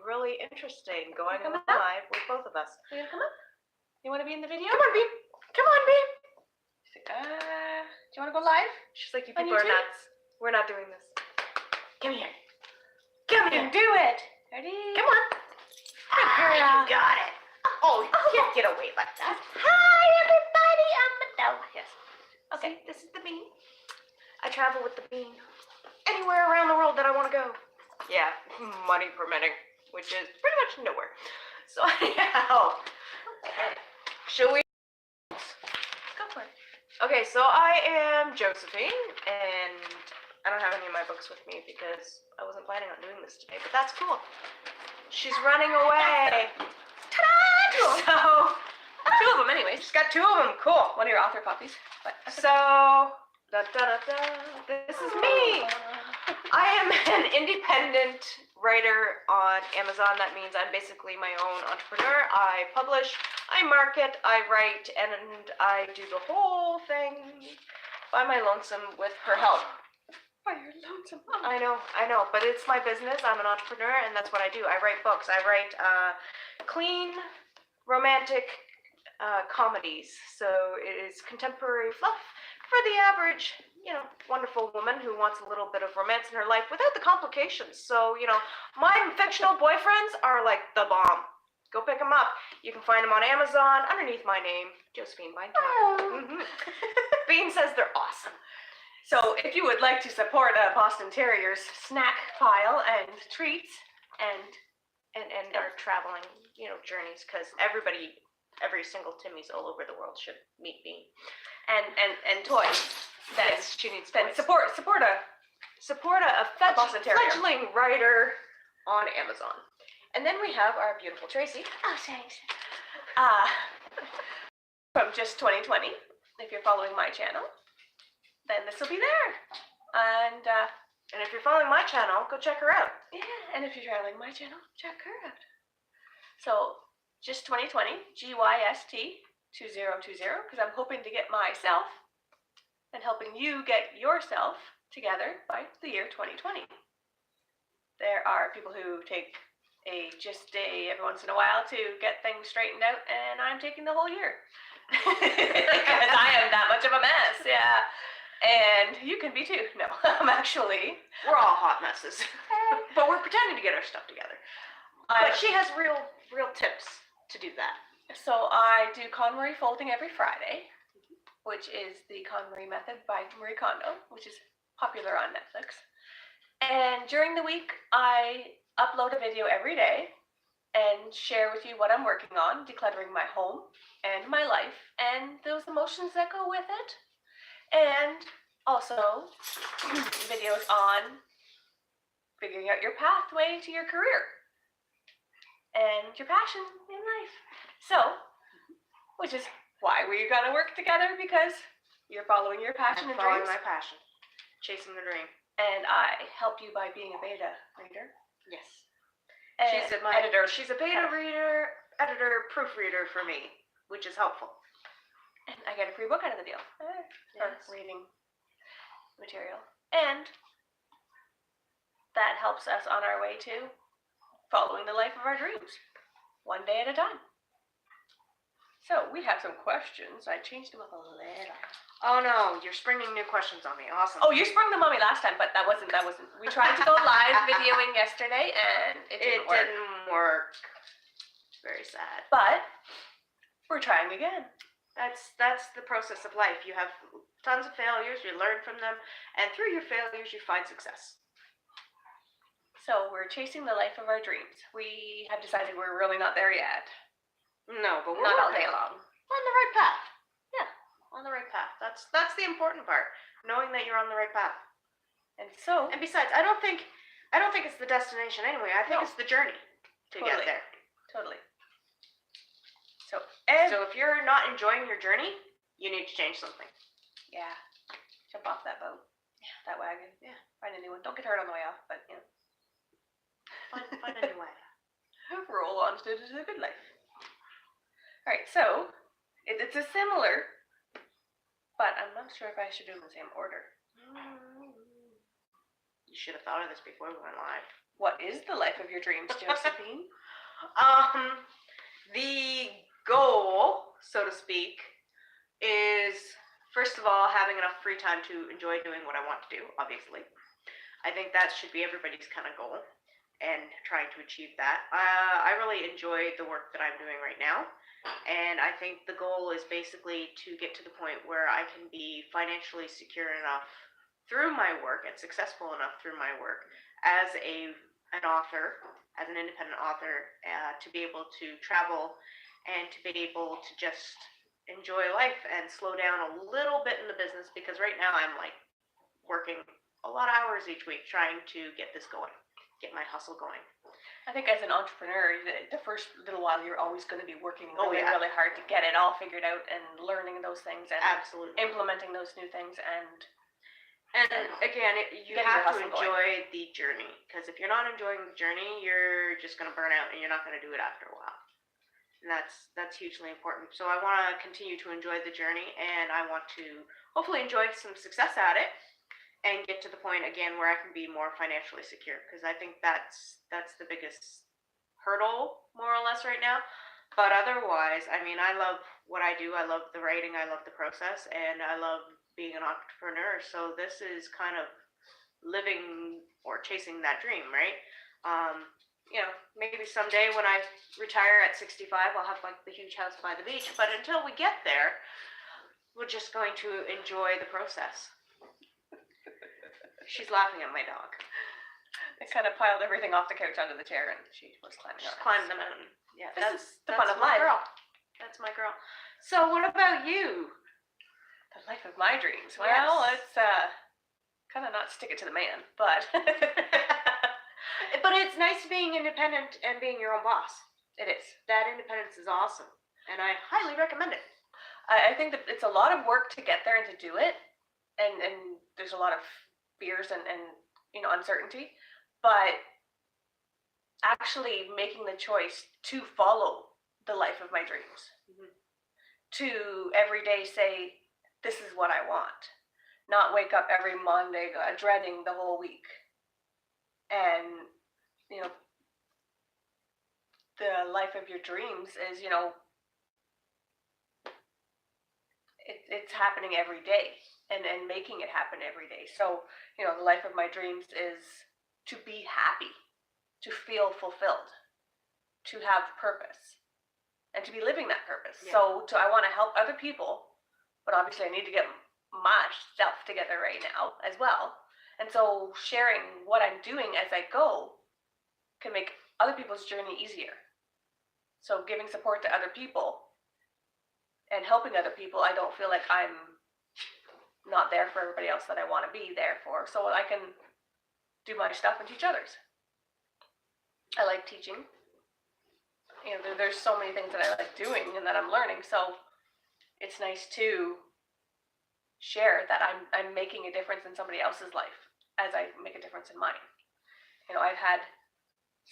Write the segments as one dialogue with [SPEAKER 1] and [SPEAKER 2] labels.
[SPEAKER 1] really interesting going
[SPEAKER 2] Come on.
[SPEAKER 1] live with both of us.
[SPEAKER 2] You gonna come up? You want to be in the video?
[SPEAKER 1] Come on, Bean. Come on, Bean.
[SPEAKER 2] Do you want to go live?
[SPEAKER 1] She's like, you
[SPEAKER 2] On
[SPEAKER 1] people are
[SPEAKER 2] YouTube?
[SPEAKER 1] nuts. We're not doing this.
[SPEAKER 2] Come here.
[SPEAKER 1] Come
[SPEAKER 2] You
[SPEAKER 1] here.
[SPEAKER 2] can do it. Ready?
[SPEAKER 1] Come on.
[SPEAKER 2] Ah,
[SPEAKER 1] You got it. Oh, you can't get away like that.
[SPEAKER 2] Hi, everybody. I'm Adele. Yes.
[SPEAKER 1] Okay, this is the Bean. I travel with the Bean anywhere around the world that I want to go. Yeah, money permitting, which is pretty much nowhere. So anyhow, shall we?
[SPEAKER 2] Go for it.
[SPEAKER 1] Okay, so I am Josephine, and I don't have any of my books with me because I wasn't planning on doing this today, but that's cool. She's running away.
[SPEAKER 2] Ta-da!
[SPEAKER 1] So,
[SPEAKER 2] Two of them, anyways.
[SPEAKER 1] she's got two of them. Cool.
[SPEAKER 2] One of your author puppies. But
[SPEAKER 1] So, this is me. I am an independent writer on Amazon. That means I'm basically my own entrepreneur. I publish, I market, I write, and I do the whole thing by my lonesome with her help.
[SPEAKER 2] By your lonesome.
[SPEAKER 1] I know, but it's my business. I'm an entrepreneur, and that's what I do. I write books. I write clean, romantic comedies. So it is contemporary fluff for the average, wonderful woman who wants a little bit of romance in her life without the complications. So, my fictional boyfriends are like the bomb. Go pick them up. You can find them on Amazon underneath my name, Josephine. Bean says they're awesome.
[SPEAKER 2] So if you would like to support Boston Terrier's snack pile and treats and
[SPEAKER 1] our traveling, journeys, because every single Timmy's all over the world should meet Bean.
[SPEAKER 2] and toys, then
[SPEAKER 1] Yes, she needs
[SPEAKER 2] then
[SPEAKER 1] toys.
[SPEAKER 2] support
[SPEAKER 1] a
[SPEAKER 2] Boston Terrier.
[SPEAKER 1] fledgling writer on Amazon. And then we have our beautiful Tracy.
[SPEAKER 2] Oh, thanks. From just 2020. If you're following my channel, then this will be there. And
[SPEAKER 1] if you're following my channel, go check her out.
[SPEAKER 2] yeah, and if you're following my channel, check her out. So just 2020, GYST 2020, because I'm hoping to get myself and helping you get yourself together by the year 2020. There are people who take just a every once in a while to get things straightened out, and I'm taking the whole year because I am that much of a mess. Yeah. And you can be too. No, I'm actually.
[SPEAKER 1] We're all hot messes. But we're pretending to get our stuff together. But she has real tips to do that.
[SPEAKER 2] So I do KonMari folding every Friday, which is the KonMari method by Marie Kondo, which is popular on Netflix. And during the week, I upload a video every day and share with you what I'm working on, decluttering my home and my life and those emotions that go with it. And also videos on figuring out your pathway to your career and your passion in life. So, which is why we're gonna work together, because you're following your passion and
[SPEAKER 1] following
[SPEAKER 2] dreams.
[SPEAKER 1] my passion. Chasing the dream.
[SPEAKER 2] And I help you by being a beta reader.
[SPEAKER 1] Yes.
[SPEAKER 2] And
[SPEAKER 1] She's my editor. She's a beta reader, editor, proofreader for me, which is helpful.
[SPEAKER 2] And I get a free book out of the deal for
[SPEAKER 1] Yes.
[SPEAKER 2] reading material. And that helps us on our way to following the life of our dreams, one day at a time. So we have some questions. I changed them up a little.
[SPEAKER 1] Oh no, you're springing new questions on me. Awesome.
[SPEAKER 2] Oh, you sprung them on me last time, but that wasn't. We tried to go live videoing yesterday, and it didn't
[SPEAKER 1] work. It's very sad.
[SPEAKER 2] But we're trying again.
[SPEAKER 1] That's the process of life. You have tons of failures, you learn from them, and through your failures you find success.
[SPEAKER 2] So we're chasing the life of our dreams. We have decided we're really not there yet.
[SPEAKER 1] No, but we're
[SPEAKER 2] not all
[SPEAKER 1] working.
[SPEAKER 2] day long.
[SPEAKER 1] We're on the right path. Yeah, on the right path. That's the important part. Knowing that you're on the right path. And besides, I don't think it's the destination anyway. I think it's the journey to get there.
[SPEAKER 2] Totally.
[SPEAKER 1] So if you're not enjoying your journey, you need to change something.
[SPEAKER 2] Yeah. Jump off that boat. Yeah. That wagon.
[SPEAKER 1] Yeah.
[SPEAKER 2] Find a new one. Don't get hurt on the way off, but
[SPEAKER 1] Find a new way.
[SPEAKER 2] Roll on to the good life. Alright, so it's a similar, but I'm not sure if I should do them in the same order.
[SPEAKER 1] You should have thought of this before we went live.
[SPEAKER 2] What is the life of your dreams, Josephine?
[SPEAKER 1] The goal, so to speak, is first of all having enough free time to enjoy doing what I want to do, obviously. I think that should be everybody's kind of goal and trying to achieve that. I really enjoy the work that I'm doing right now. And I think the goal is basically to get to the point where I can be financially secure enough through my work and successful enough through my work as an author, as an independent author, to be able to travel and to be able to just enjoy life and slow down a little bit in the business, because right now I'm like working a lot of hours each week trying to get this going, get my hustle going.
[SPEAKER 2] I think as an entrepreneur, the first little while you're always going to be working really,
[SPEAKER 1] yeah.
[SPEAKER 2] really hard to get it all figured out and learning those things and
[SPEAKER 1] Absolutely.
[SPEAKER 2] implementing those new things. And
[SPEAKER 1] again, you
[SPEAKER 2] Get
[SPEAKER 1] have
[SPEAKER 2] your
[SPEAKER 1] to
[SPEAKER 2] hustle
[SPEAKER 1] enjoy the journey, because if you're not enjoying the journey, you're just going to burn out and you're not going to do it after a while. And that's hugely important. So I want to continue to enjoy the journey, and I want to hopefully enjoy some success at it and get to the point again where I can be more financially secure, because I think that's the biggest hurdle more or less right now. But otherwise, I mean, I love what I do. I love the writing, I love the process, and I love being an entrepreneur. So this is kind of living or chasing that dream, right? Maybe someday when I retire at 65, I'll have like the huge house by the beach. But until we get there, we're just going to enjoy the process. She's laughing at my dog.
[SPEAKER 2] I kind of piled everything off the couch onto the chair, and she was climbing.
[SPEAKER 1] She's climbing the mountain. Yeah,
[SPEAKER 2] that's the fun of
[SPEAKER 1] my
[SPEAKER 2] life.
[SPEAKER 1] Girl. That's my girl. So, what about you?
[SPEAKER 2] The life of my dreams. Well,
[SPEAKER 1] Yes.
[SPEAKER 2] it's kind of not stick it to the man, but
[SPEAKER 1] but it's nice being independent and being your own boss.
[SPEAKER 2] It is.
[SPEAKER 1] That independence is awesome, and I highly recommend it.
[SPEAKER 2] I think that it's a lot of work to get there and to do it, and there's a lot of fears and uncertainty, but actually making the choice to follow the life of my dreams, to every day say, this is what I want, not wake up every Monday dreading the whole week. And the life of your dreams is it's happening every day, and making it happen every day. So the life of my dreams is to be happy, to feel fulfilled, to have purpose, and to be living that purpose. Yeah. So I want to help other people, but obviously I need to get myself together right now as well. And so sharing what I'm doing as I go can make other people's journey easier. So giving support to other people and helping other people, I don't feel like I'm not there for everybody else that I want to be there for. So I can do my stuff and teach others. I like teaching. There's so many things that I like doing and that I'm learning. So it's nice to share that I'm making a difference in somebody else's life as I make a difference in mine. I've had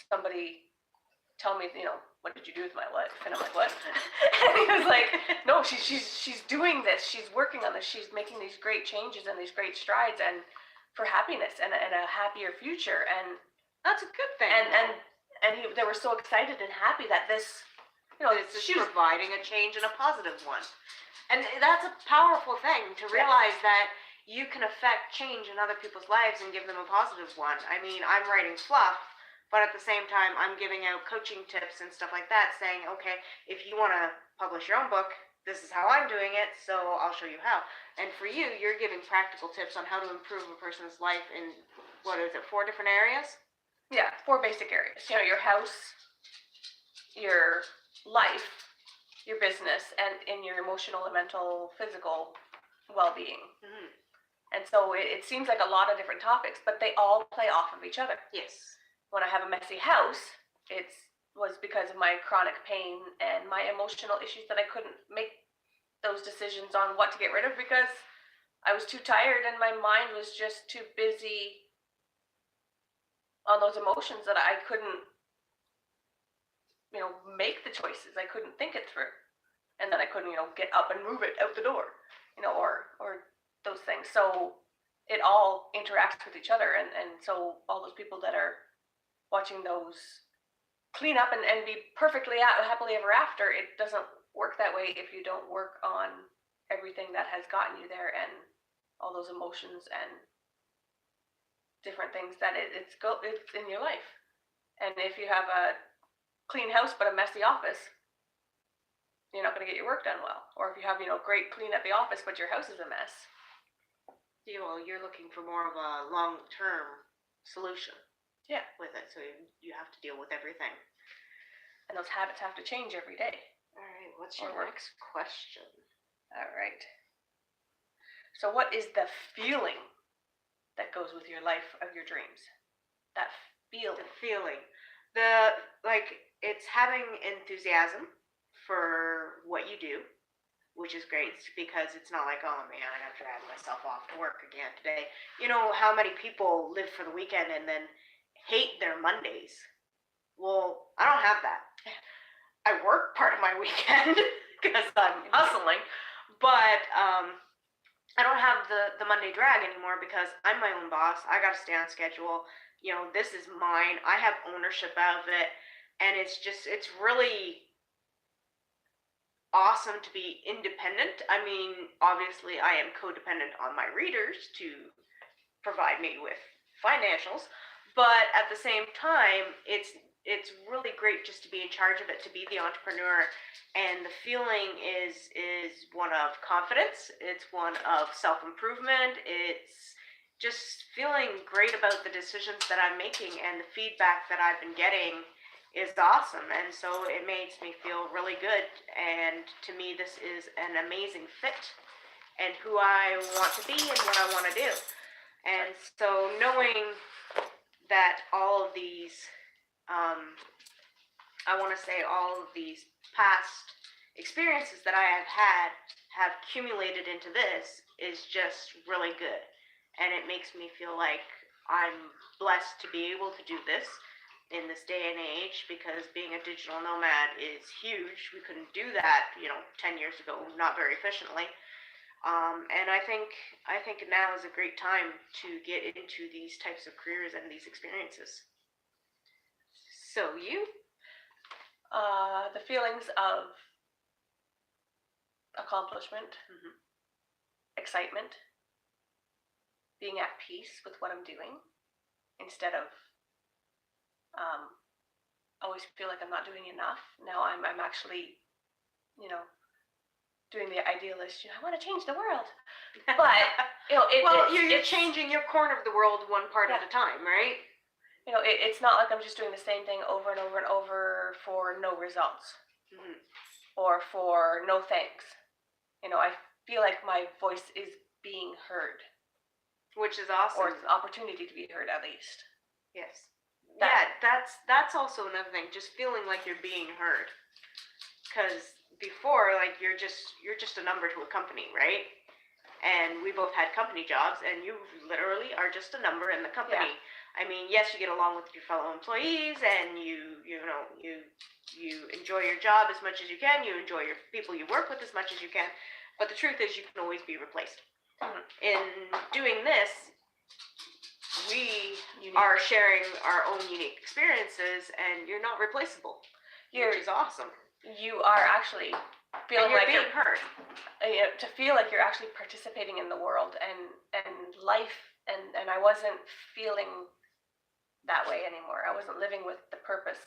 [SPEAKER 2] somebody tell me, what did you do with my life? And I'm like, what? And he was like, no, she's doing this. She's working on this. She's making these great changes and these great strides and for happiness and a happier future. And
[SPEAKER 1] that's a good thing.
[SPEAKER 2] And they were so excited and happy that this,
[SPEAKER 1] she's providing a change and a positive one. And that's a powerful thing to realize that you can affect change in other people's lives and give them a positive one. I mean, I'm writing fluff, but at the same time, I'm giving out coaching tips and stuff like that, saying, okay, if you want to publish your own book, this is how I'm doing it, so I'll show you how. And for you, you're giving practical tips on how to improve a person's life in, 4 different areas?
[SPEAKER 2] Yeah, 4 basic areas. Your house, your life, your business, and in your emotional and mental, physical well-being. Mm-hmm. And so it seems like a lot of different topics, but they all play off of each other.
[SPEAKER 1] Yes.
[SPEAKER 2] When I have a messy house, it was because of my chronic pain and my emotional issues that I couldn't make those decisions on what to get rid of because I was too tired and my mind was just too busy on those emotions that I couldn't, make the choices. I couldn't think it through. And then I couldn't, get up and move it out the door, or those things. So it all interacts with each other. And so all those people that are watching those clean up and be perfectly happily ever after. It doesn't work that way if you don't work on everything that has gotten you there and all those emotions and different things that it's in your life. And if you have a clean house but a messy office, you're not going to get your work done well. Or if you have, great clean at the office but your house is a mess.
[SPEAKER 3] You're looking for more of a long-term solution.
[SPEAKER 2] Yeah.
[SPEAKER 3] With it, so you have to deal with everything.
[SPEAKER 2] And those habits have to change every day.
[SPEAKER 3] All right, what's your next question?
[SPEAKER 2] All right. So what is the feeling that goes with your life of your dreams? That feeling.
[SPEAKER 3] The feeling. It's having enthusiasm for what you do, which is great because it's not like, oh man, I gotta drag myself off to work again today. You know how many people live for the weekend and then hate their Mondays? Well, I don't have that. I work part of my weekend because I'm hustling, but I don't have the Monday drag anymore because I'm my own boss. I got to stay on schedule. This is mine. I have ownership of it, and it's really awesome to be independent. I mean, obviously, I am codependent on my readers to provide me with financials, but at the same time, it's really great just to be in charge of it, to be the entrepreneur, and the feeling is one of confidence. It's one of self-improvement. It's just feeling great about the decisions that I'm making, and the feedback that I've been getting is awesome, and so it makes me feel really good. And to me, this is an amazing fit and who I want to be and what I want to do. And so knowing that all of these I want to say all of these past experiences that I have had have accumulated into this is just really good, and it makes me feel like I'm blessed to be able to do this in this day and age, because being a digital nomad is huge. We couldn't do that 10 years ago, not very efficiently. And I think now is a great time to get into these types of careers and these experiences. So you?
[SPEAKER 2] The feelings of accomplishment, excitement, being at peace with what I'm doing, instead of always feel like I'm not doing enough. Now I'm actually, doing the idealist. I want to change the world, but
[SPEAKER 3] you're changing your corner of the world one part at a time, right?
[SPEAKER 2] It's not like I'm just doing the same thing over and over and over for no results, or for no thanks. I feel like my voice is being heard,
[SPEAKER 3] which is awesome,
[SPEAKER 2] or it's an opportunity to be heard at least.
[SPEAKER 3] Yes. That's also another thing. Just feeling like you're being heard, because before, you're just a number to a company, right? And we both had company jobs, and you literally are just a number in the company. Yeah. I mean, yes, you get along with your fellow employees, and you enjoy your job as much as you can. You enjoy your people you work with as much as you can. But the truth is, you can always be replaced. In doing this, we are sharing our own unique experiences, and you're not replaceable, which is awesome.
[SPEAKER 2] You are actually feeling like
[SPEAKER 3] you're being heard.
[SPEAKER 2] To feel like you're actually participating in the world and life, and I wasn't feeling that way anymore. I wasn't living with the purpose.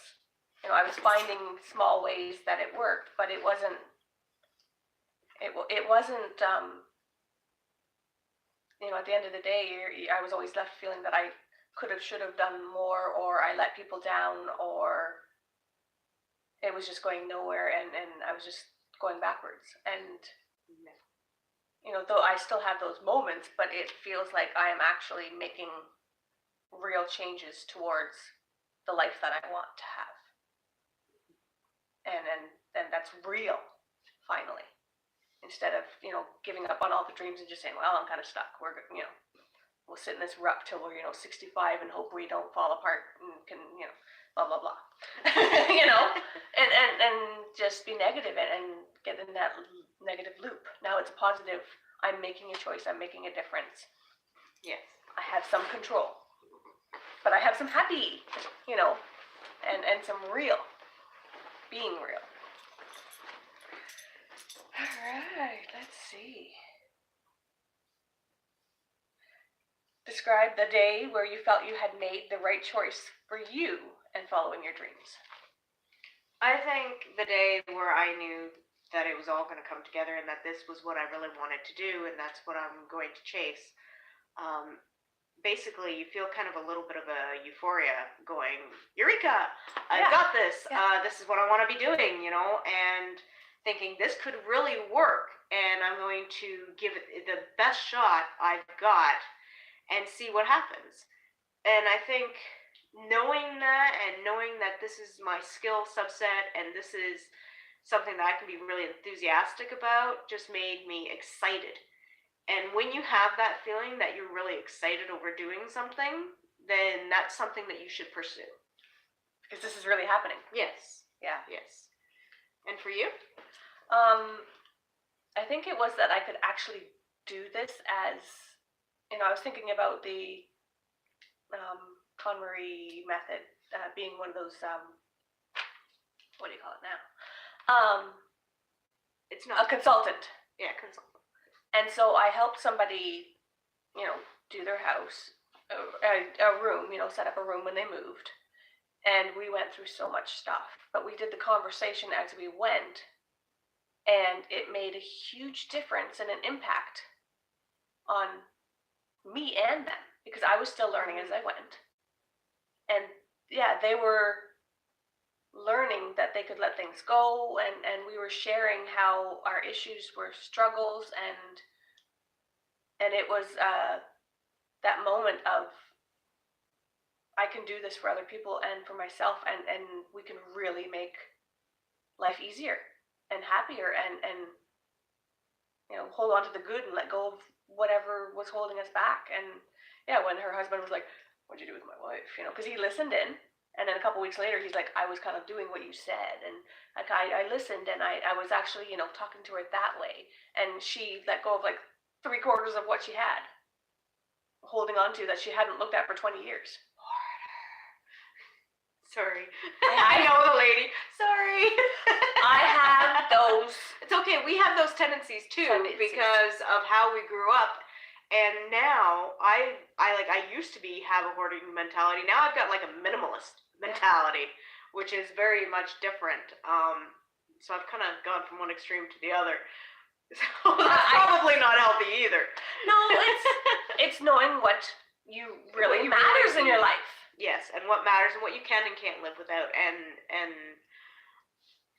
[SPEAKER 2] I was finding small ways that it worked, but it wasn't. It wasn't. At the end of the day, I was always left feeling that I should have done more, or I let people down, or it was just going nowhere, and I was just going backwards. And though I still have those moments, but it feels like I am actually making real changes towards the life that I want to have, and that's real, finally. Instead of giving up on all the dreams and just saying, well, I'm kind of stuck. We'll sit in this rut till we're 65 and hope we don't fall apart and can blah blah blah, and just be negative and get in that negative loop. Now it's positive. I'm making a choice. I'm making a difference.
[SPEAKER 3] Yes,
[SPEAKER 2] I have some control. but I have some happy, you know, and some real, being real. All right, let's see. Describe the day where you felt you had made the right choice for you and following your dreams.
[SPEAKER 3] I think the day where I knew that it was all going to come together and that this was what I really wanted to do and that's what I'm going to chase. Basically, you feel kind of a little bit of a euphoria going, Eureka! I got this.
[SPEAKER 2] Yeah.
[SPEAKER 3] This is what I want to be doing, you know, and thinking this could really work and I'm going to give it the best shot I've got and see what happens. And I think knowing that this is my skill subset and this is something that I can be really enthusiastic about just made me excited. And when you have that feeling that you're really excited over doing something, then that's something that you should pursue.
[SPEAKER 2] Because this is really happening.
[SPEAKER 3] Yes.
[SPEAKER 2] Yeah.
[SPEAKER 3] Yes. And for you?
[SPEAKER 2] I think it was that I could actually do this as, you know, I was thinking about the KonMari method being one of those, what do you call it now?
[SPEAKER 3] It's not
[SPEAKER 2] a consultant.
[SPEAKER 3] Yeah, consultant.
[SPEAKER 2] And so I helped somebody, you know, do their house, a room, you know, set up a room when they moved. And we went through so much stuff. But we did the conversation as we went. And it made a huge difference and an impact on me and them. Because I was still learning as I went. And yeah, they were learning that they could let things go, and we were sharing how our issues were struggles, and it was that moment of I can do this for other people and for myself, and we can really make life easier and happier, and you know, hold on to the good and let go of whatever was holding us back. And yeah, when her husband was like, "What'd you do with my wife?" You know, because he listened in. And then a couple weeks later, he's like, I was kind of doing what you said. And like, I listened, and I was actually, you know, talking to her that way. And she let go of like 3/4 of what she had, holding on to that she hadn't looked at for 20 years.
[SPEAKER 3] Sorry. I know the lady. Sorry.
[SPEAKER 2] I have those.
[SPEAKER 3] It's okay. We have those tendencies too because of how we grew up. And now I used to have a hoarding mentality. Now I've got like a minimalist mentality, which is very much different. So I've kind of gone from one extreme to the other. So that's probably not healthy either.
[SPEAKER 2] No, it's knowing what you really matters in your life.
[SPEAKER 3] Yes, and what matters and what you can and can't live without. And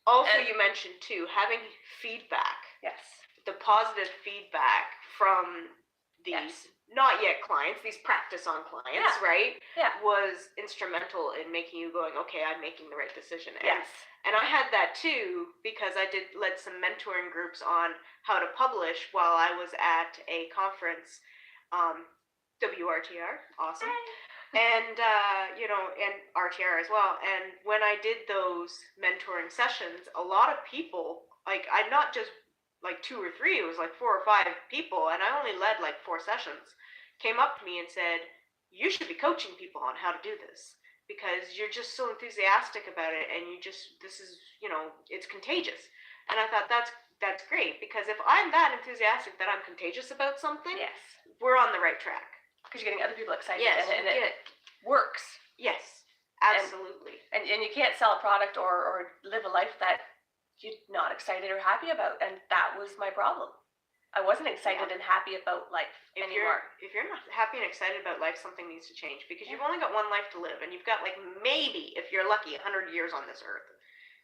[SPEAKER 3] also you mentioned too, having feedback.
[SPEAKER 2] Yes. The
[SPEAKER 3] positive feedback from these not yet clients, these practice on clients, right?
[SPEAKER 2] Yeah.
[SPEAKER 3] Was instrumental in making you going, okay, I'm making the right decision.
[SPEAKER 2] Yes.
[SPEAKER 3] And I had that too because I led some mentoring groups on how to publish while I was at a conference, WRTR, awesome. And, you know, and RTR as well. And when I did those mentoring sessions, a lot of people, like, I'm not just like 2 or 3, it was like 4 or 5 people, and I only led like 4 sessions, came up to me and said, you should be coaching people on how to do this because you're just so enthusiastic about it, and this is, you know, it's contagious. And I thought that's great, because if I'm that enthusiastic that I'm contagious about something, we're on the right track.
[SPEAKER 2] Because you're getting other people excited, and
[SPEAKER 3] it
[SPEAKER 2] works.
[SPEAKER 3] Yes, absolutely.
[SPEAKER 2] And you can't sell a product or live a life that you're not excited or happy about, and that was my problem. I wasn't excited and happy about life anymore.
[SPEAKER 3] If you're not happy and excited about life, something needs to change, because you've only got one life to live, and you've got like maybe, if you're lucky, 100 years on this earth.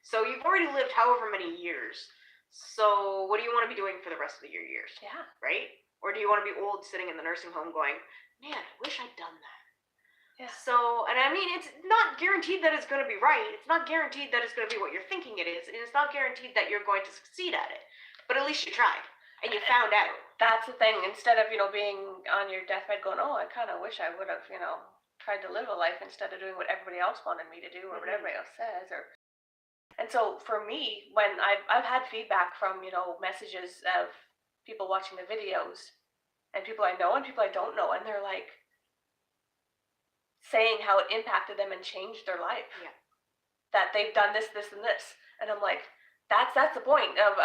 [SPEAKER 3] So you've already lived however many years. So what do you want to be doing for the rest of your years?
[SPEAKER 2] Yeah.
[SPEAKER 3] Right? Or do you want to be old sitting in the nursing home going, man, I wish I'd done that.
[SPEAKER 2] Yeah.
[SPEAKER 3] So, and I mean, it's not guaranteed that it's going to be right. It's not guaranteed that it's going to be what you're thinking it is. And it's not guaranteed that you're going to succeed at it. But at least you tried. And you found out. That's
[SPEAKER 2] the thing. Instead of, you know, being on your deathbed going, oh, I kind of wish I would have, you know, tried to live a life instead of doing what everybody else wanted me to do or what everybody else says. And so for me, when I've had feedback from, you know, messages of people watching the videos and people I know and people I don't know, and they're like, saying how it impacted them and changed their life.
[SPEAKER 3] Yeah.
[SPEAKER 2] That they've done this, this, and this. And I'm like, that's the point of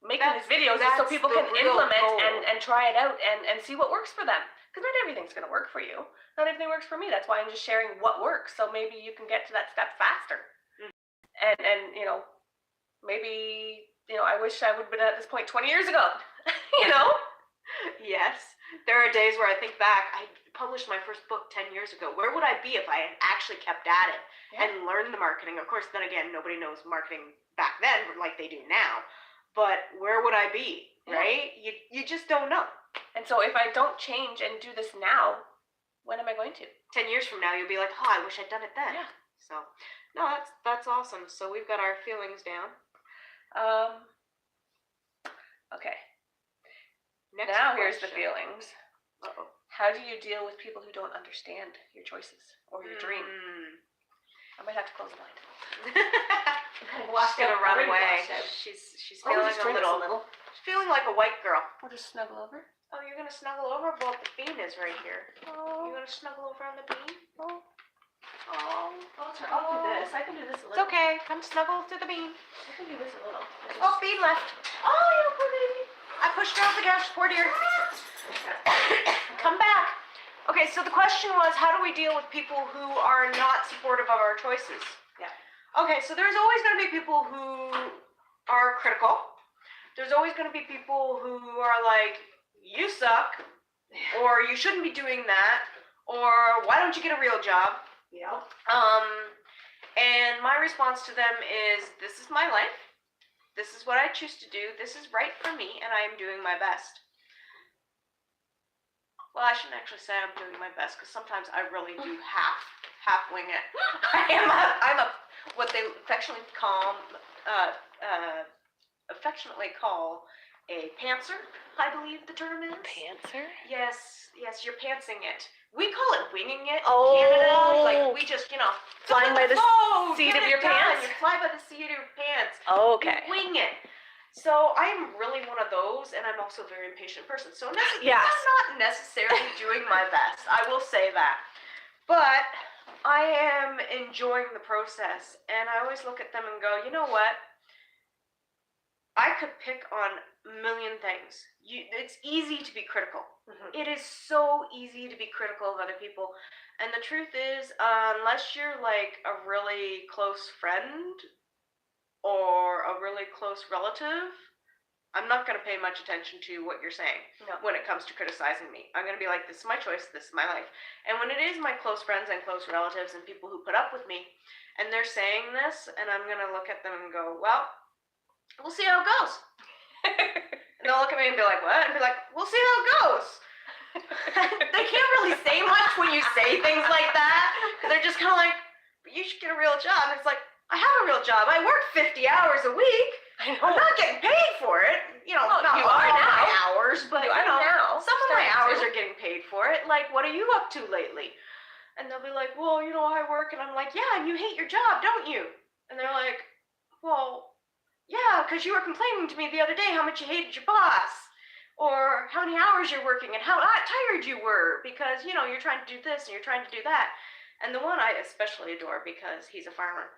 [SPEAKER 2] making these videos, is so
[SPEAKER 3] that's
[SPEAKER 2] people
[SPEAKER 3] the
[SPEAKER 2] can
[SPEAKER 3] real
[SPEAKER 2] implement
[SPEAKER 3] goal.
[SPEAKER 2] and try it out and see what works for them. Because not everything's going to work for you. Not everything works for me. That's why I'm just sharing what works. So maybe you can get to that step faster. And you know, maybe, you know, I wish I would have been at this point 20 years ago. You know?
[SPEAKER 3] Yes. There are days where I think back, I published my first book 10 years ago. Where would I be if I had actually kept at it and learned the marketing? Of course, then again, nobody knows marketing back then like they do now. But where would I be, right? You just don't know.
[SPEAKER 2] And so if I don't change and do this now, when am I going to?
[SPEAKER 3] 10 years from now, you'll be like, oh, I wish I'd done it then.
[SPEAKER 2] Yeah.
[SPEAKER 3] So, no, that's awesome. So we've got our feelings down.
[SPEAKER 2] Okay.
[SPEAKER 3] Next
[SPEAKER 2] Now here's the
[SPEAKER 3] question.
[SPEAKER 2] feelings.
[SPEAKER 3] Uh-oh.
[SPEAKER 2] How do you deal with people who don't understand your choices or your dream? I might have to close the blind.
[SPEAKER 3] She's gonna run away. She's feeling a little. She's feeling like a white girl.
[SPEAKER 2] We'll just snuggle over.
[SPEAKER 3] Oh, you're gonna snuggle over? Well, the bean is right here.
[SPEAKER 2] Oh.
[SPEAKER 3] You gonna snuggle over on the bean?
[SPEAKER 2] Oh.
[SPEAKER 3] Oh.
[SPEAKER 2] I'll do this. I can do this a
[SPEAKER 3] It's
[SPEAKER 2] little.
[SPEAKER 3] okay. Come snuggle to the bean.
[SPEAKER 2] I can do this a little.
[SPEAKER 3] Oh, bean left. Oh, you poor baby. I pushed her off the couch. Poor dear. Come back. Okay, so the question was, how do we deal with people who are not supportive of our choices?
[SPEAKER 2] Yeah.
[SPEAKER 3] Okay, so there's always going to be people who are critical. There's always going to be people who are like, you suck, or you shouldn't be doing that, or why don't you get a real job?
[SPEAKER 2] Yeah.
[SPEAKER 3] And my response to them is, this is my life. This is what I choose to do. This is right for me, and I am doing my best. Well, I shouldn't actually say I'm doing my best, because sometimes I really do half wing it. I'm a what they affectionately call a pantser, I believe the term is.
[SPEAKER 2] Pantser?
[SPEAKER 3] Yes, you're pantsing it. We call it winging it
[SPEAKER 2] Oh.
[SPEAKER 3] in Canada. Like, we just,
[SPEAKER 2] Flying by the seat of your pants?
[SPEAKER 3] You fly by the seat of your pants.
[SPEAKER 2] Oh, okay.
[SPEAKER 3] You wing it. So I'm really one of those, and I'm also a very impatient person. So
[SPEAKER 2] Yes.
[SPEAKER 3] I'm not necessarily doing my best. I will say that. But I am enjoying the process, and I always look at them and go, you know what? I could pick on a million things. It's easy to be critical.
[SPEAKER 2] Mm-hmm.
[SPEAKER 3] It is so easy to be critical of other people. And the truth is, unless you're like a really close friend or a really close relative, I'm not going to pay much attention to what you're saying when it comes to criticizing me. I'm going to be like, this is my choice, this is my life. And when it is my close friends and close relatives and people who put up with me, and they're saying this, and I'm going to look at them and go, well, we'll see how it goes. And they'll look at me and be like, what? And be like, we'll see how it goes. They can't really say much when you say things like that. They're just kind of like, but you should get a real job. And it's like, I have a real job. I work 50 hours a week.
[SPEAKER 2] I know.
[SPEAKER 3] I'm not getting paid for it. Not
[SPEAKER 2] you
[SPEAKER 3] all
[SPEAKER 2] are
[SPEAKER 3] my
[SPEAKER 2] now.
[SPEAKER 3] hours, but
[SPEAKER 2] You are now.
[SPEAKER 3] some of my
[SPEAKER 2] Starting
[SPEAKER 3] hours
[SPEAKER 2] to.
[SPEAKER 3] are getting paid for it. Like, what are you up to lately? And they'll be like, well, I work. And I'm like, yeah, and you hate your job, don't you? And they're like, well, yeah, because you were complaining to me the other day how much you hated your boss, or how many hours you're working and how tired you were because, you're trying to do this and you're trying to do that. And the one I especially adore because he's a farmer.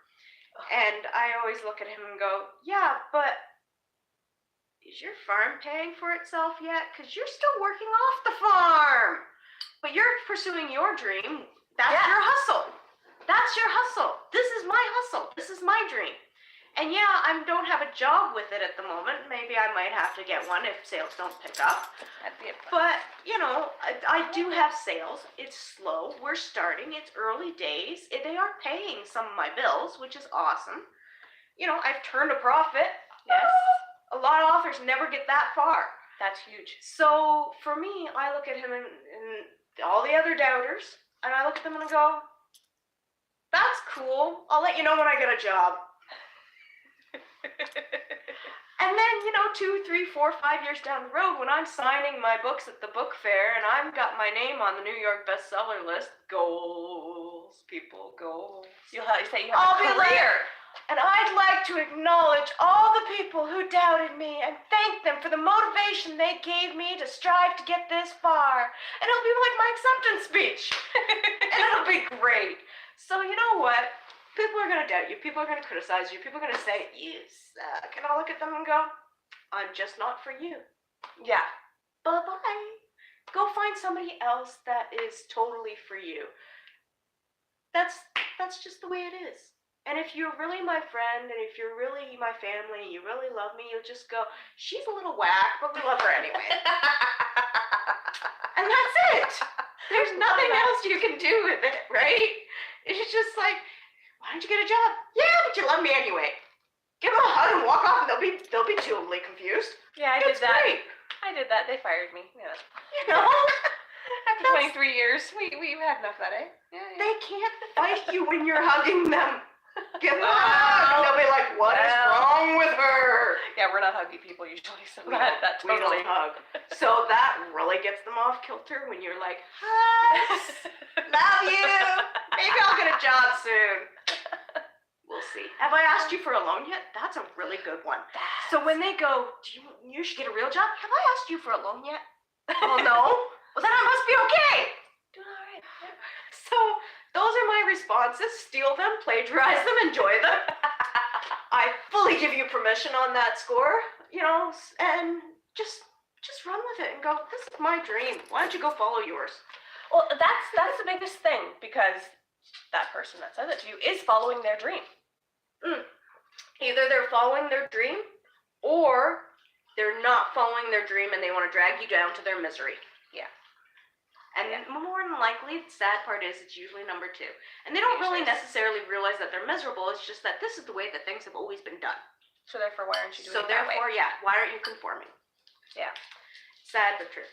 [SPEAKER 3] And I always look at him and go, yeah, but is your farm paying for itself yet? Because you're still working off the farm. But you're pursuing your dream. That's your hustle. That's your hustle. This is my hustle. This is my dream. And yeah, I don't have a job with it at the moment. Maybe I might have to get one if sales don't pick up.
[SPEAKER 2] That'd be a
[SPEAKER 3] But, I do have sales. It's slow. We're starting. It's early days. They are paying some of my bills, which is awesome. I've turned a profit.
[SPEAKER 2] Yes.
[SPEAKER 3] A lot of authors never get that far.
[SPEAKER 2] That's huge.
[SPEAKER 3] So for me, I look at him and all the other doubters, and I look at them and I go, that's cool. I'll let you know when I get a job. And then, 2, 3, 4, 5 years down the road, when I'm signing my books at the book fair and I've got my name on the New York bestseller list, goals, people, goals.
[SPEAKER 2] You'll say you
[SPEAKER 3] I'll
[SPEAKER 2] have
[SPEAKER 3] be
[SPEAKER 2] a career.
[SPEAKER 3] And I'd like
[SPEAKER 1] like to acknowledge all the people who doubted me and thank them for the motivation they gave me to strive to get this far. And it'll be like my acceptance speech. And it'll be great. So you know what? People are gonna doubt you. People are gonna criticize you. People are gonna say, you suck. And I'll look at them and go, I'm just not for you.
[SPEAKER 2] Yeah.
[SPEAKER 1] Bye-bye. Go find somebody else that is totally for you. That's just the way it is. And if you're really my friend, and if you're really my family, and you really love me, you'll just go, she's a little whack, but we love her anyway. And that's it. There's nothing else you can do with it, right? It's just like, why don't you get a job? Yeah, but you love me anyway. Give them a hug and walk off, and they'll be totally confused.
[SPEAKER 2] Yeah, I did
[SPEAKER 1] It's
[SPEAKER 2] that.
[SPEAKER 1] great.
[SPEAKER 2] I did that. They fired me. Yeah.
[SPEAKER 1] You know?
[SPEAKER 2] After 23 years, we had enough of that, eh? Yeah.
[SPEAKER 1] They can't fight you when you're hugging them. Give them a hug. And they'll be like, what is wrong with her?
[SPEAKER 2] Yeah, we're not huggy people usually, so
[SPEAKER 1] We
[SPEAKER 2] that
[SPEAKER 1] We
[SPEAKER 2] totally.
[SPEAKER 1] don't hug. So that really gets them off kilter when you're like, hugs, love you. Maybe I'll get a job soon. We'll see. Have I asked you for a loan yet? That's a really good one. So when they go, you should get a real job? Have I asked you for a loan yet? Oh, no? Well, then I must be okay.
[SPEAKER 2] Doing all right. Yeah.
[SPEAKER 1] So those are my responses. Steal them, plagiarize them, enjoy them. I fully give you permission on that score, and just run with it and go, this is my dream. Why don't you go follow yours?
[SPEAKER 2] Well, that's the biggest thing, because that person that says it to you is following their dream.
[SPEAKER 1] Either they're following their dream, or they're not following their dream and they want to drag you down to their misery.
[SPEAKER 2] Yeah.
[SPEAKER 1] And more than likely, the sad part is it's usually number two. And they don't really necessarily realize that they're miserable. It's just that this is the way that things have always been done.
[SPEAKER 2] So therefore, why aren't you doing
[SPEAKER 1] So
[SPEAKER 2] it that way?
[SPEAKER 1] therefore, yeah, why aren't you conforming?
[SPEAKER 2] Yeah.
[SPEAKER 1] Sad but true.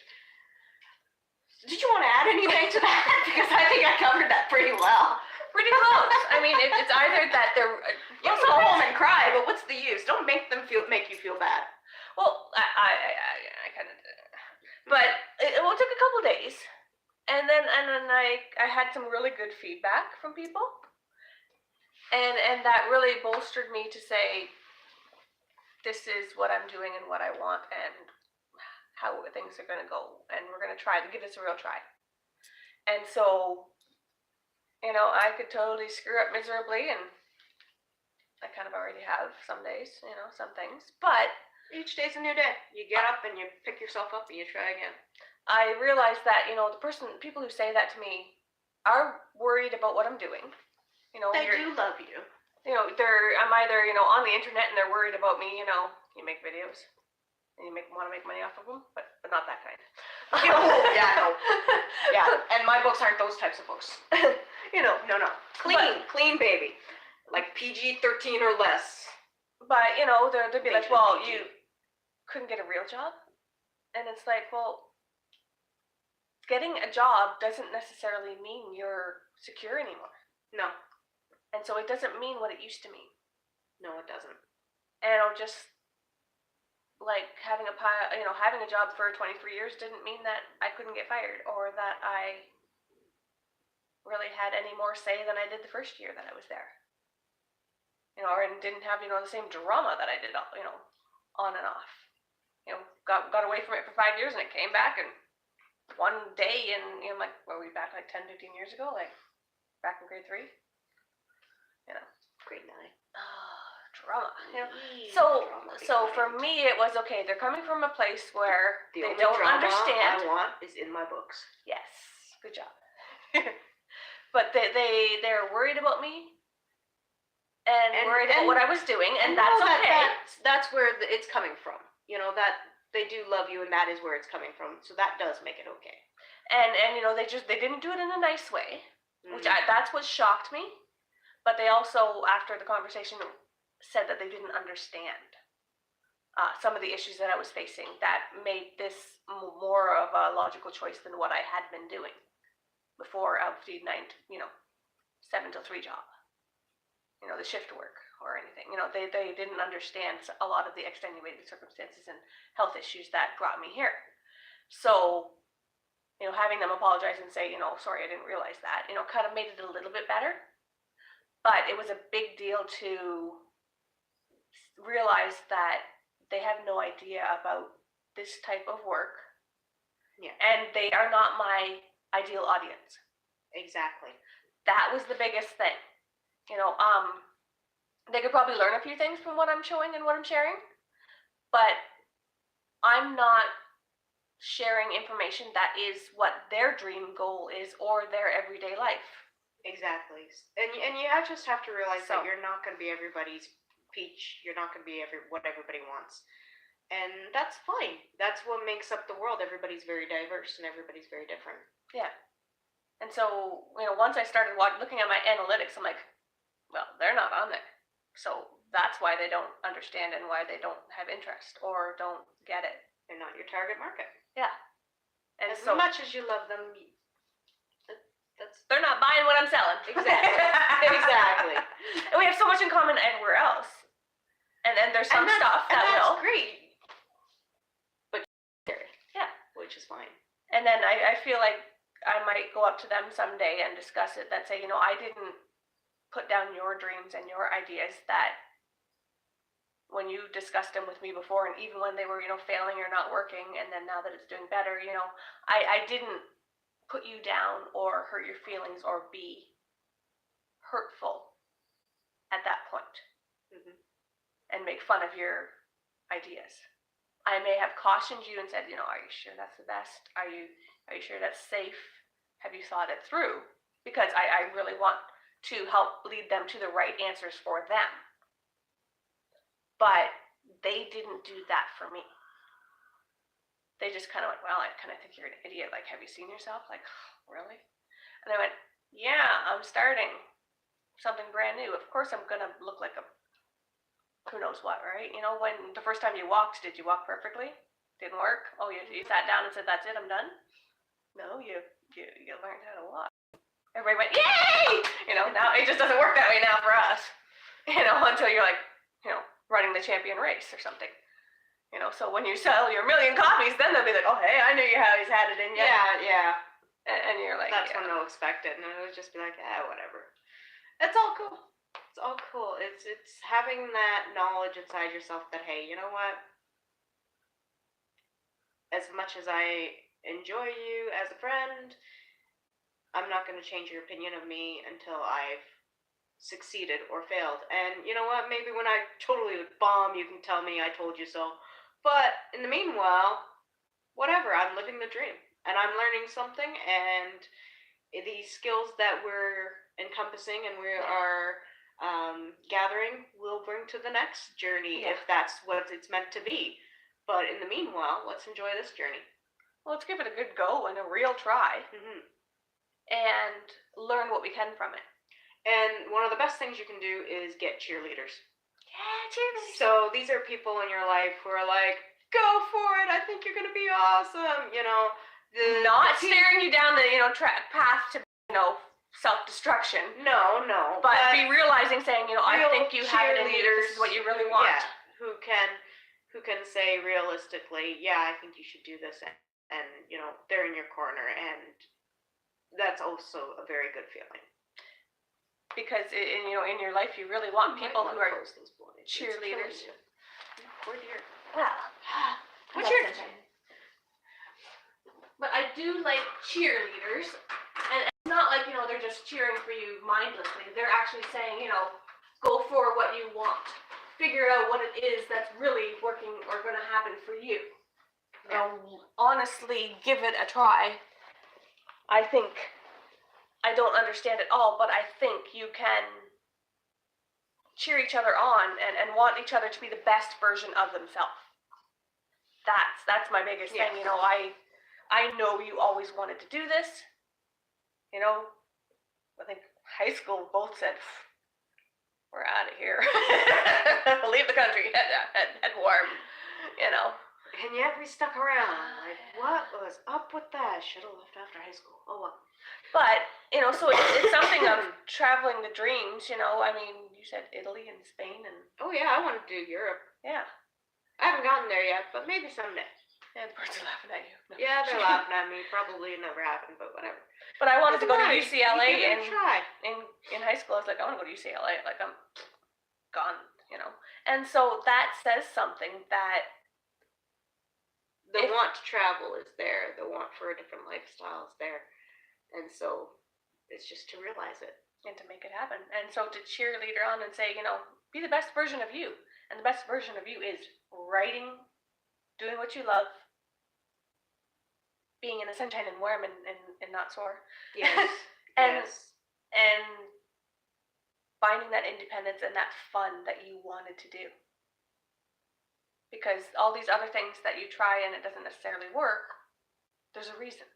[SPEAKER 1] Did you want to add anything to that? Because I think I covered that pretty well.
[SPEAKER 2] Pretty close. I mean, it's either that they're.
[SPEAKER 1] You can go home and cry, but what's the use? Don't make you feel bad.
[SPEAKER 2] Well, I kind of did. But it took a couple days. And then I had some really good feedback from people. And that really bolstered me to say, this is what I'm doing and what I want and how things are going to go. And we're going to try to give this a real try. And so, I could totally screw up miserably, and I kind of already have some days, some things. But
[SPEAKER 1] each day's a new day. You get up and you pick yourself up and you try again.
[SPEAKER 2] I realized that, people who say that to me are worried about what I'm doing.
[SPEAKER 1] They do love you.
[SPEAKER 2] I'm either, on the internet and they're worried about me, you make videos and you want to make money off of them, but not that kind.
[SPEAKER 1] Yeah, no. Yeah, and my books aren't those types of books. No. Clean baby. Like PG-13 or less.
[SPEAKER 2] But, they'd be like, well,
[SPEAKER 1] PG.
[SPEAKER 2] you couldn't get a real job? And it's like, well, getting a job doesn't necessarily mean you're secure anymore.
[SPEAKER 1] No.
[SPEAKER 2] And so it doesn't mean what it used to mean.
[SPEAKER 1] No, it doesn't.
[SPEAKER 2] And just like having a job for 23 years didn't mean that I couldn't get fired or that I really had any more say than I did the first year that I was there. And didn't have, the same drama that I did, on and off. Got away from it for 5 years and it came back, and one day and I'm like, were we back like 10, 15 years ago? Like back in grade 3?
[SPEAKER 1] Grade 9.
[SPEAKER 2] Drama.
[SPEAKER 1] Drama
[SPEAKER 2] So
[SPEAKER 1] behind.
[SPEAKER 2] for me it was okay, they're coming from a place where
[SPEAKER 1] The
[SPEAKER 2] they
[SPEAKER 1] only
[SPEAKER 2] don't
[SPEAKER 1] drama
[SPEAKER 2] understand.
[SPEAKER 1] I want is in my books.
[SPEAKER 2] Yes. Good job. But they're worried about me and worried about what I was doing, and that's okay.
[SPEAKER 1] That's where it's coming from. That they do love you, and that is where it's coming from. So that does make it okay.
[SPEAKER 2] And they didn't do it in a nice way, which
[SPEAKER 1] Mm.
[SPEAKER 2] that's what shocked me. But they also, after the conversation, said that they didn't understand some of the issues that I was facing that made this more of a logical choice than what I had been doing before of the 7 till 3 job. The shift work or anything. They didn't understand a lot of the extenuating circumstances and health issues that brought me here. So, having them apologize and say, sorry, I didn't realize that, kind of made it a little bit better. But it was a big deal to realize that they have no idea about this type of work.
[SPEAKER 3] Yeah.
[SPEAKER 2] And they are not my ideal audience.
[SPEAKER 3] Exactly.
[SPEAKER 2] That was the biggest thing. You know, they could probably learn a few things from what I'm showing and what I'm sharing, but I'm not sharing information that is what their dream goal is or their everyday life.
[SPEAKER 3] Exactly. And you just have to realize that you're not going to be everybody's peach. You're not going to be what everybody wants. And that's fine. That's what makes up the world. Everybody's very diverse and everybody's very different.
[SPEAKER 2] Yeah. And so, you know, once I started looking at my analytics, I'm like, well, they're not on there. So that's why they don't understand and why they don't have interest or don't get it.
[SPEAKER 3] They're not your target market.
[SPEAKER 2] Yeah. And
[SPEAKER 3] as
[SPEAKER 2] so
[SPEAKER 3] much as you love them,
[SPEAKER 2] they're not buying what I'm selling.
[SPEAKER 3] Exactly. Exactly.
[SPEAKER 2] And we have so much in common everywhere else. And then there's some stuff that will.
[SPEAKER 3] That's great. But
[SPEAKER 2] yeah,
[SPEAKER 3] which is fine.
[SPEAKER 2] And then I feel like I might go up to them someday and discuss it, that say, you know, I didn't put down your dreams and your ideas that when you discussed them with me before, and even when they were, you know, failing or not working, and then now that it's doing better, you know, I didn't put you down or hurt your feelings or be hurtful at that point.
[SPEAKER 3] Mm-hmm.
[SPEAKER 2] And make fun of your ideas. I may have cautioned you and said, you know, are you sure that's the best? Are you sure that's safe? Have you thought it through? Because I really want to help lead them to the right answers for them. But they didn't do that for me. They just kind of went, well, I kind of think you're an idiot. Like, have you seen yourself? Like, really? And I went, yeah, I'm starting something brand new. Of course I'm going to look like a who knows what, right? You know, when the first time you walked, did you walk perfectly? Didn't work? Oh, you sat down and said, that's it, I'm done? No, you learned how to walk. Everybody went, yay! You know, now it just doesn't work that way now for us. You know, until you're like, you know, running the champion race or something. You know, so when you sell your 1,000,000 copies, then they'll be like, oh, hey, I knew you always had it in you.
[SPEAKER 3] Yeah.
[SPEAKER 2] And you're like,
[SPEAKER 3] that's when they'll expect it, and then it'll just be like, whatever. It's all cool. It's all cool. It's having that knowledge inside yourself that, hey, you know what? As much as I enjoy you as a friend, I'm not going to change your opinion of me until I've succeeded or failed. And you know what? Maybe when I totally bomb, you can tell me I told you so. But in the meanwhile, whatever. I'm living the dream, and I'm learning something, and the skills that we're encompassing and we are gathering will bring to the next journey if that's what it's meant to be. But in the meanwhile, let's enjoy this journey.
[SPEAKER 2] Well, let's give it a good go and a real try, and learn what we can from it.
[SPEAKER 3] And one of the best things you can do is get cheerleaders.
[SPEAKER 2] Yeah, cheerleaders.
[SPEAKER 3] So these are people in your life who are like, go for it, I think you're going to be awesome, you know.
[SPEAKER 2] Not staring you down the, you know, path to, you know, self-destruction.
[SPEAKER 3] No.
[SPEAKER 2] But be realizing, saying, you know, I think you have it in you, this is what you really want.
[SPEAKER 3] Yeah, who can say realistically, yeah, I think you should do this, and you know, they're in your corner, and that's also a very good feeling. Because
[SPEAKER 2] in your life, you really want people who are cheerleaders.
[SPEAKER 3] Poor dear.
[SPEAKER 2] Yeah.
[SPEAKER 3] What's your?
[SPEAKER 2] But I do like cheerleaders, and it's not like, you know, they're just cheering for you mindlessly. They're actually saying, you know, go for what you want. Figure out what it is that's really working or going to happen for you.
[SPEAKER 3] Yeah.
[SPEAKER 2] Honestly, give it a try. I think I don't understand it all, but I think you can cheer each other on and want each other to be the best version of themselves. That's my biggest thing. You know, I know you always wanted to do this. You know, I think high school both said, we're out of here. Leave the country, head warm, you know.
[SPEAKER 3] And yet we stuck around. Like, what was up with that? Should have left after high school. Oh well.
[SPEAKER 2] But, you know, so it's something of traveling the dreams, you know. I mean, you said Italy and Spain and...
[SPEAKER 3] Oh yeah, I want to do Europe.
[SPEAKER 2] Yeah.
[SPEAKER 3] I haven't gotten there yet, but maybe someday.
[SPEAKER 2] Yeah, the birds are laughing at you. No.
[SPEAKER 3] Yeah, they're laughing at me. Probably it never happened, but whatever.
[SPEAKER 2] But I wanted to go to
[SPEAKER 3] Nice.
[SPEAKER 2] UCLA
[SPEAKER 3] You give it a try.
[SPEAKER 2] in high school. I was like, I want to go to UCLA. Like, I'm gone you know. And so that says something that
[SPEAKER 3] The want to travel is there. The want for a different lifestyle is there. And so it's just to realize it.
[SPEAKER 2] and to make it happen. And so to cheerleader on and say, you know, be the best version of you. And the best version of you is writing, doing what you love, being in a sunshine and warm and not sore.
[SPEAKER 3] Yes.
[SPEAKER 2] and
[SPEAKER 3] yes.
[SPEAKER 2] and finding that independence and that fun that you wanted to do. Because all these other things that you try and it doesn't necessarily work, there's a reason.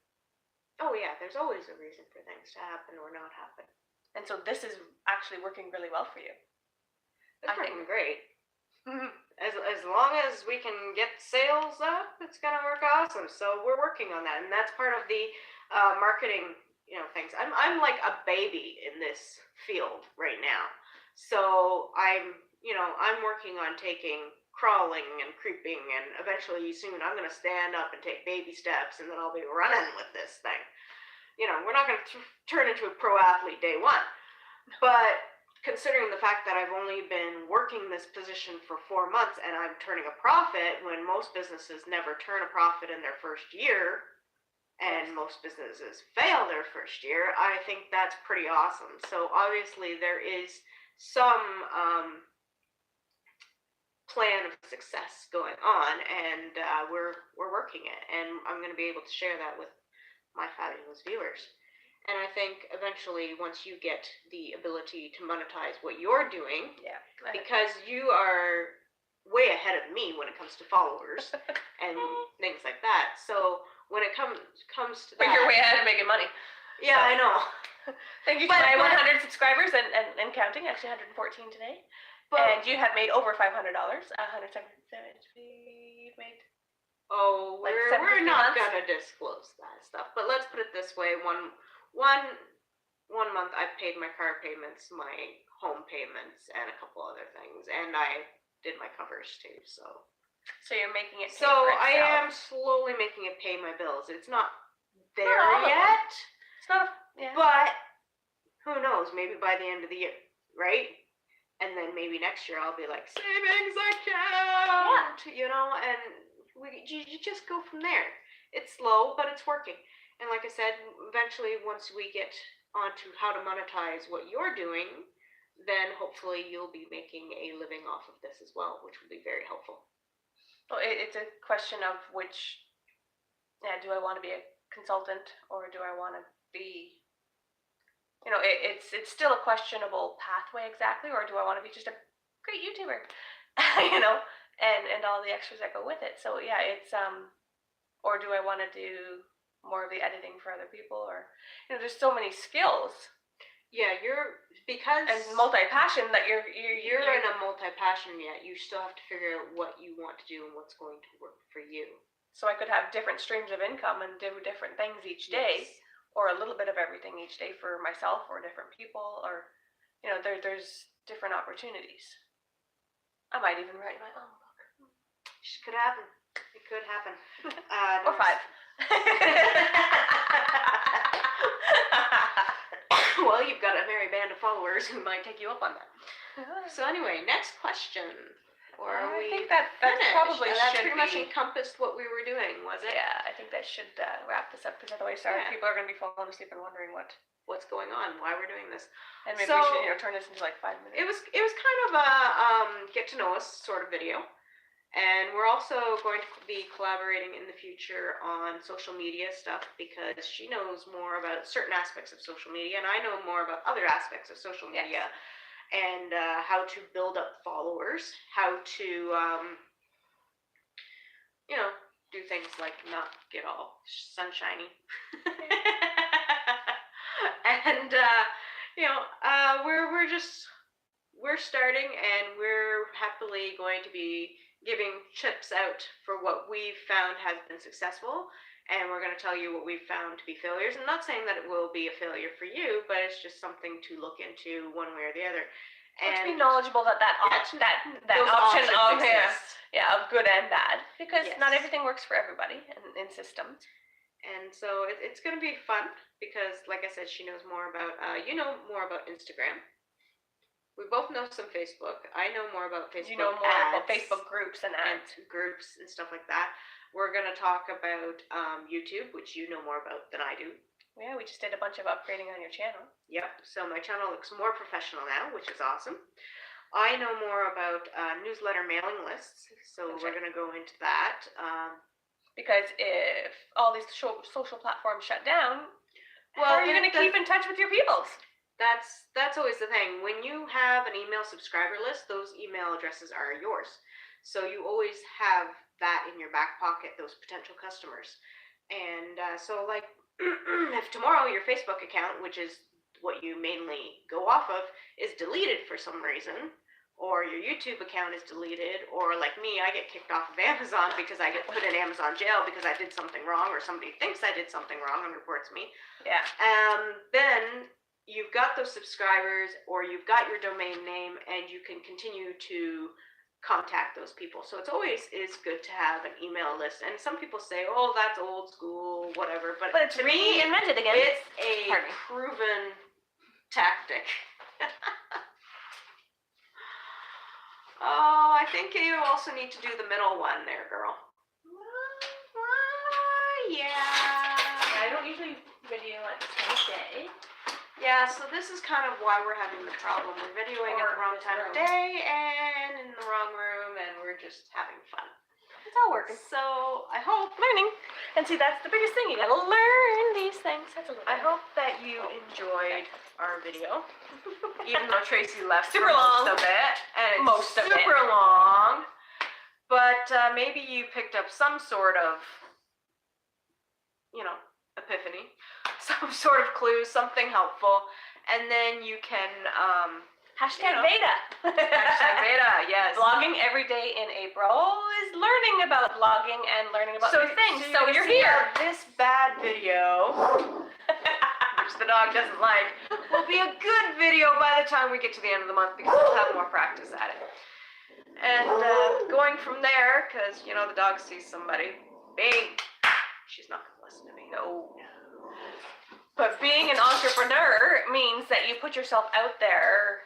[SPEAKER 3] Oh yeah, there's always a reason for things to happen or not happen.
[SPEAKER 2] And so this is actually working really well for you.
[SPEAKER 3] It's
[SPEAKER 2] I
[SPEAKER 3] working
[SPEAKER 2] think.
[SPEAKER 3] great. As long as we can get sales up, it's gonna work awesome. So we're working on that, and that's part of the marketing, things. I'm like a baby in this field right now. So I'm working on taking crawling and creeping, and eventually soon I'm gonna stand up and take baby steps, and then I'll be running with this thing. We're not gonna turn into a pro athlete day one, but considering the fact that I've only been working this position for 4 months and I'm turning a profit when most businesses never turn a profit in their first year, and most businesses fail their first year, I think that's pretty awesome. So obviously there is some plan of success going on, and we're working it, and I'm going to be able to share that with my fabulous viewers. And I think eventually, once you get the ability to monetize what you're doing, because you are way ahead of me when it comes to followers and things like that. So when it comes to that,
[SPEAKER 2] but you're way ahead of making money.
[SPEAKER 3] Yeah, so, I know.
[SPEAKER 2] Thank you to my 100 subscribers and counting. Actually, 114 today. And you have made over $500. 170 we've made.
[SPEAKER 3] Oh, we're not gonna disclose that stuff. But let's put it this way: one month I've paid my car payments, my home payments, and a couple other things, and I did my covers too. So
[SPEAKER 2] you're making it.
[SPEAKER 3] So I am slowly making it pay my bills. It's not there yet.
[SPEAKER 2] It's not.
[SPEAKER 3] But who knows? Maybe by the end of the year, right? And then maybe next year I'll be like, savings account, and you just go from there. It's slow, but it's working. And like I said, eventually once we get onto how to monetize what you're doing, then hopefully you'll be making a living off of this as well, which will be very helpful.
[SPEAKER 2] Well, it's a question of which, do I want to be a consultant or do I want to be... it's still a questionable pathway exactly, or do I want to be just a great YouTuber, and all the extras that go with it. So yeah, it's or do I want to do more of the editing for other people, or there's so many skills.
[SPEAKER 3] Yeah,
[SPEAKER 2] and multi-passion that you're
[SPEAKER 3] in a multi-passion yet. You still have to figure out what you want to do and what's going to work for you.
[SPEAKER 2] So I could have different streams of income and do different things each day. Yes. Or a little bit of everything each day for myself or different people, or there's different opportunities. I might even write my own book.
[SPEAKER 3] It could happen. It could happen.
[SPEAKER 2] Or 5.
[SPEAKER 3] Well, you've got a merry band of followers who might take you up on that. So anyway, next question. Or
[SPEAKER 2] I think that probably
[SPEAKER 3] that
[SPEAKER 2] should
[SPEAKER 3] pretty much encompassed what we were doing, was it?
[SPEAKER 2] Yeah, I think that should wrap this up, because otherwise people are going to be falling asleep and wondering
[SPEAKER 3] what's going on, why we're doing this.
[SPEAKER 2] And maybe we should turn this into like 5 minutes.
[SPEAKER 3] It was kind of a get to know us sort of video, and we're also going to be collaborating in the future on social media stuff, because she knows more about certain aspects of social media, and I know more about other aspects of social media. Yes. And how to build up followers, how to, do things like not get all sunshiny. And, we're starting, and we're happily going to be giving tips out for what we've found has been successful. And we're going to tell you what we've found to be failures. I'm not saying that it will be a failure for you, but it's just something to look into one way or the other.
[SPEAKER 2] And to be knowledgeable that option of of good and bad, because not everything works for everybody in systems.
[SPEAKER 3] And so it's going to be fun, because like I said, she knows more about more about Instagram. We both know some Facebook. I know more about Facebook.
[SPEAKER 2] You know more about Facebook groups and
[SPEAKER 3] and
[SPEAKER 2] ads.
[SPEAKER 3] groups and stuff like that. We're going to talk about YouTube, which you know more about than I do.
[SPEAKER 2] Yeah, we just did a bunch of upgrading on your channel.
[SPEAKER 3] Yep, so my channel looks more professional now, which is awesome. I know more about newsletter mailing lists, so
[SPEAKER 2] Okay.
[SPEAKER 3] we're going to go into that.
[SPEAKER 2] Because if all these social platforms shut down, how are you going to keep in touch with your peoples?
[SPEAKER 3] That's always the thing. When you have an email subscriber list, those email addresses are yours. So you always have that in your back pocket, those potential customers. And so like if tomorrow your Facebook account, which is what you mainly go off of, is deleted for some reason, or your YouTube account is deleted, or like me, I get kicked off of Amazon because I get put in Amazon jail because I did something wrong, or somebody thinks I did something wrong and reports me.
[SPEAKER 2] Yeah.
[SPEAKER 3] Then you've got those subscribers, or you've got your domain name, and you can continue to contact those people. So it's always is good to have an email list. And some people say, "Oh, that's old school, whatever." But
[SPEAKER 2] it's
[SPEAKER 3] to me,
[SPEAKER 2] reinvented again.
[SPEAKER 3] it's a proven tactic. Oh, I think you also need to do the middle one there, girl. Yeah.
[SPEAKER 2] I don't usually video at the same day.
[SPEAKER 3] Yeah, so this is kind of why we're having the problem. We're videoing at the wrong time of day and in the wrong room, and we're just having fun.
[SPEAKER 2] It's all working.
[SPEAKER 3] So I hope
[SPEAKER 2] Learning. And see, that's the biggest thing. You gotta learn these things. That's a little
[SPEAKER 1] I hope that you enjoyed our video, even though Tracy left
[SPEAKER 2] Super
[SPEAKER 1] for
[SPEAKER 2] long.
[SPEAKER 1] most of it, and it's
[SPEAKER 2] Most of it.
[SPEAKER 1] super long. But maybe you picked up some sort of, epiphany, some sort of clue, something helpful, and then you can
[SPEAKER 2] Hashtag beta.
[SPEAKER 1] hashtag beta, yes.
[SPEAKER 2] Vlogging every day in April is learning about vlogging and learning about new things. So you're
[SPEAKER 1] see
[SPEAKER 2] here.
[SPEAKER 1] how this bad video, which the dog doesn't like, will be a good video by the time we get to the end of the month because we'll have more practice at it. And going from there, because the dog sees somebody, bang, she's not gonna listen to me.
[SPEAKER 2] No. But being an entrepreneur means that you put yourself out there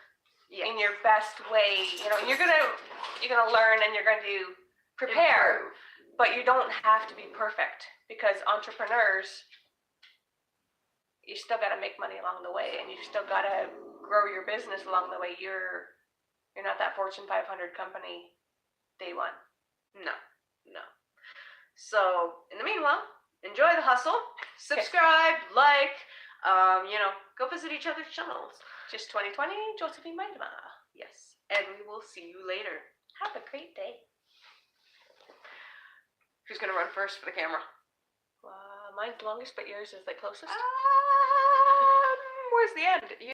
[SPEAKER 2] in your best way. You're gonna learn and you're going to prepare, but you don't have to be perfect because entrepreneurs, you still got to make money along the way, and you still got to grow your business along the way. You're not that Fortune 500 company day one.
[SPEAKER 3] No. So in the meanwhile, enjoy the hustle. Subscribe, like, go visit each other's channels.
[SPEAKER 2] Just 2020, Josephine Maidema.
[SPEAKER 3] Yes, and we will see you later.
[SPEAKER 2] Have a great day.
[SPEAKER 3] Who's gonna run first for the camera?
[SPEAKER 2] Mine's longest, but yours is the closest.
[SPEAKER 3] Where's the end?